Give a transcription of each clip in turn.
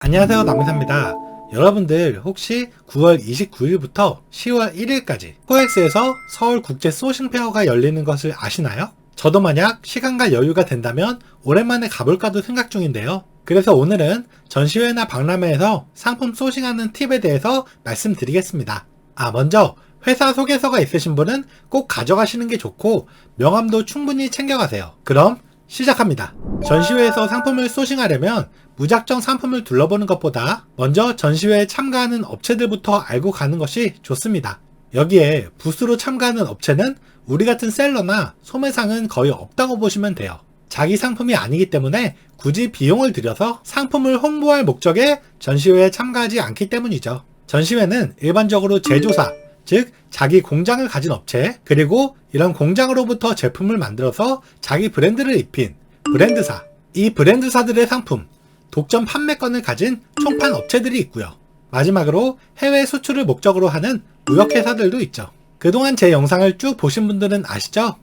안녕하세요, 남인사입니다. 여러분들 혹시 9월 29일부터 10월 1일까지 코엑스에서 서울국제 소싱페어가 열리는 것을 아시나요? 저도 만약 시간과 여유가 된다면 오랜만에 가볼까도 생각 중인데요. 그래서 오늘은 전시회나 박람회에서 상품 소싱하는 팁에 대해서 말씀드리겠습니다. 먼저 회사 소개서가 있으신 분은 꼭 가져가시는 게 좋고 명함도 충분히 챙겨가세요. 그럼 시작합니다. 전시회에서 상품을 소싱하려면 무작정 상품을 둘러보는 것보다 먼저 전시회에 참가하는 업체들부터 알고 가는 것이 좋습니다. 여기에 부스로 참가하는 업체는 우리 같은 셀러나 소매상은 거의 없다고 보시면 돼요. 자기 상품이 아니기 때문에 굳이 비용을 들여서 상품을 홍보할 목적에 전시회에 참가하지 않기 때문이죠. 전시회는 일반적으로 제조사, 즉 자기 공장을 가진 업체, 그리고 이런 공장으로부터 제품을 만들어서 자기 브랜드를 입힌 브랜드사, 이 브랜드사들의 상품, 독점 판매권을 가진 총판 업체들이 있고요. 마지막으로 해외 수출을 목적으로 하는 무역회사들도 있죠. 그동안 제 영상을 쭉 보신 분들은 아시죠?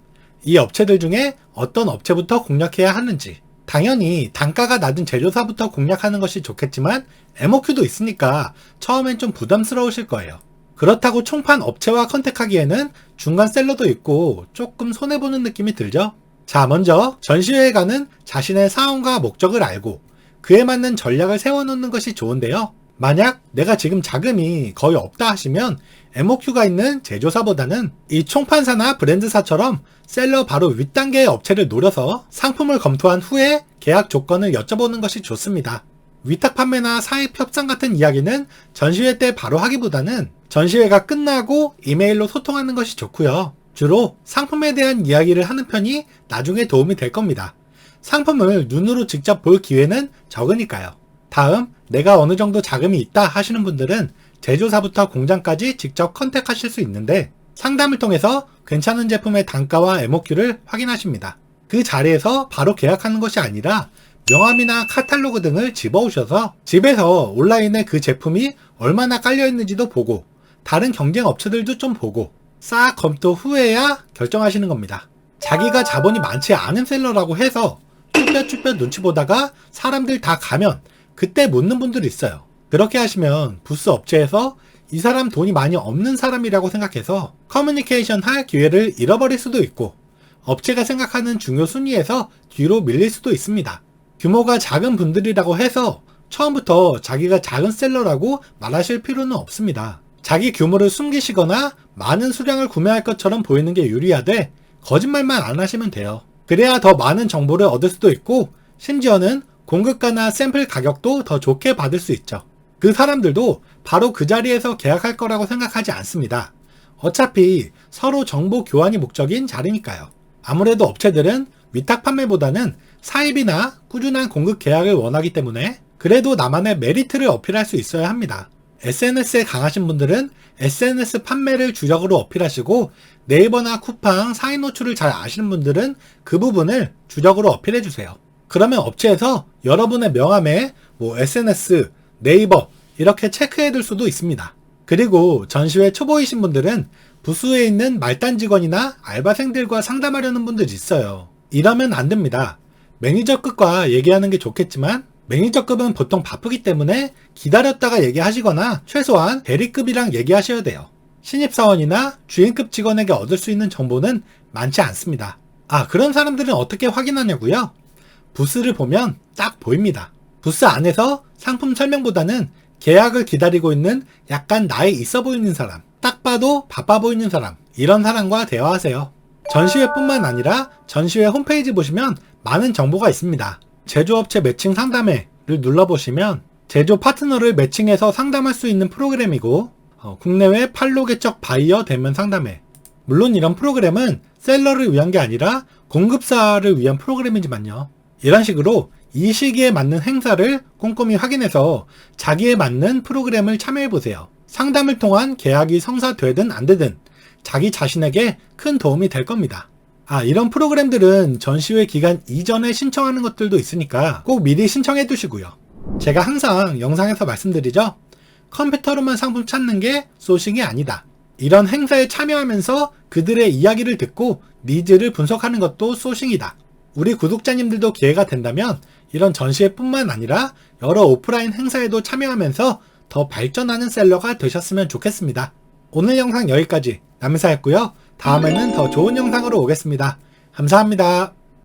이 업체들 중에 어떤 업체부터 공략해야 하는지. 당연히 단가가 낮은 제조사부터 공략하는 것이 좋겠지만 MOQ도 있으니까 처음엔 좀 부담스러우실 거예요. 그렇다고 총판 업체와 컨택하기에는 중간 셀러도 있고 조금 손해보는 느낌이 들죠? 자, 먼저 전시회에 가는 자신의 사원과 목적을 알고 그에 맞는 전략을 세워놓는 것이 좋은데요. 만약 내가 지금 자금이 거의 없다 하시면 MOQ가 있는 제조사보다는 이 총판사나 브랜드사처럼 셀러 바로 윗단계의 업체를 노려서 상품을 검토한 후에 계약 조건을 여쭤보는 것이 좋습니다. 위탁 판매나 사입 협상 같은 이야기는 전시회 때 바로 하기보다는 전시회가 끝나고 이메일로 소통하는 것이 좋고요. 주로 상품에 대한 이야기를 하는 편이 나중에 도움이 될 겁니다. 상품을 눈으로 직접 볼 기회는 적으니까요. 다음, 내가 어느 정도 자금이 있다 하시는 분들은 제조사부터 공장까지 직접 컨택하실 수 있는데 상담을 통해서 괜찮은 제품의 단가와 MOQ를 확인하십니다. 그 자리에서 바로 계약하는 것이 아니라 명함이나 카탈로그 등을 집어오셔서 집에서 온라인에 그 제품이 얼마나 깔려있는지도 보고 다른 경쟁 업체들도 좀 보고 싹 검토 후에야 결정하시는 겁니다. 자기가 자본이 많지 않은 셀러라고 해서 쭈뼛쭈뼛 눈치 보다가 사람들 다 가면 그때 묻는 분들이 있어요. 그렇게 하시면 부스 업체에서 이 사람 돈이 많이 없는 사람이라고 생각해서 커뮤니케이션 할 기회를 잃어버릴 수도 있고 업체가 생각하는 중요 순위에서 뒤로 밀릴 수도 있습니다. 규모가 작은 분들이라고 해서 처음부터 자기가 작은 셀러라고 말하실 필요는 없습니다. 자기 규모를 숨기시거나 많은 수량을 구매할 것처럼 보이는 게 유리하되 거짓말만 안 하시면 돼요. 그래야 더 많은 정보를 얻을 수도 있고 심지어는 공급가나 샘플 가격도 더 좋게 받을 수 있죠. 그 사람들도 바로 그 자리에서 계약할 거라고 생각하지 않습니다. 어차피 서로 정보 교환이 목적인 자리니까요. 아무래도 업체들은 위탁 판매보다는 사입이나 꾸준한 공급 계약을 원하기 때문에 그래도 나만의 메리트를 어필할 수 있어야 합니다. SNS에 강하신 분들은 SNS 판매를 주력으로 어필하시고 네이버나 쿠팡 사인 노출을 잘 아시는 분들은 그 부분을 주력으로 어필해주세요. 그러면 업체에서 여러분의 명함에 SNS, 네이버 이렇게 체크해둘 수도 있습니다. 그리고 전시회 초보이신 분들은 부스에 있는 말단 직원이나 알바생들과 상담하려는 분들이 있어요. 이러면 안 됩니다. 매니저급과 얘기하는 게 좋겠지만 매니저급은 보통 바쁘기 때문에 기다렸다가 얘기하시거나 최소한 대리급이랑 얘기하셔야 돼요. 신입사원이나 주인급 직원에게 얻을 수 있는 정보는 많지 않습니다. 그런 사람들은 어떻게 확인하냐고요? 부스를 보면 딱 보입니다. 부스 안에서 상품 설명보다는 계약을 기다리고 있는 약간 나이 있어 보이는 사람, 딱 봐도 바빠 보이는 사람, 이런 사람과 대화하세요. 전시회뿐만 아니라 전시회 홈페이지 보시면 많은 정보가 있습니다. 제조업체 매칭 상담회를 눌러보시면 제조 파트너를 매칭해서 상담할 수 있는 프로그램이고 국내외 판로 개척 바이어 대면 상담회. 물론 이런 프로그램은 셀러를 위한 게 아니라 공급사를 위한 프로그램이지만요. 이런 식으로 이 시기에 맞는 행사를 꼼꼼히 확인해서 자기에 맞는 프로그램을 참여해보세요. 상담을 통한 계약이 성사되든 안 되든 자기 자신에게 큰 도움이 될 겁니다. 이런 프로그램들은 전시회 기간 이전에 신청하는 것들도 있으니까 꼭 미리 신청해 두시고요. 제가 항상 영상에서 말씀드리죠. 컴퓨터로만 상품 찾는 게 소싱이 아니다. 이런 행사에 참여하면서 그들의 이야기를 듣고 니즈를 분석하는 것도 소싱이다. 우리 구독자님들도 기회가 된다면 이런 전시회뿐만 아니라 여러 오프라인 행사에도 참여하면서 더 발전하는 셀러가 되셨으면 좋겠습니다. 오늘 영상 여기까지 남이사였고요. 다음에는 더 좋은 영상으로 오겠습니다. 감사합니다.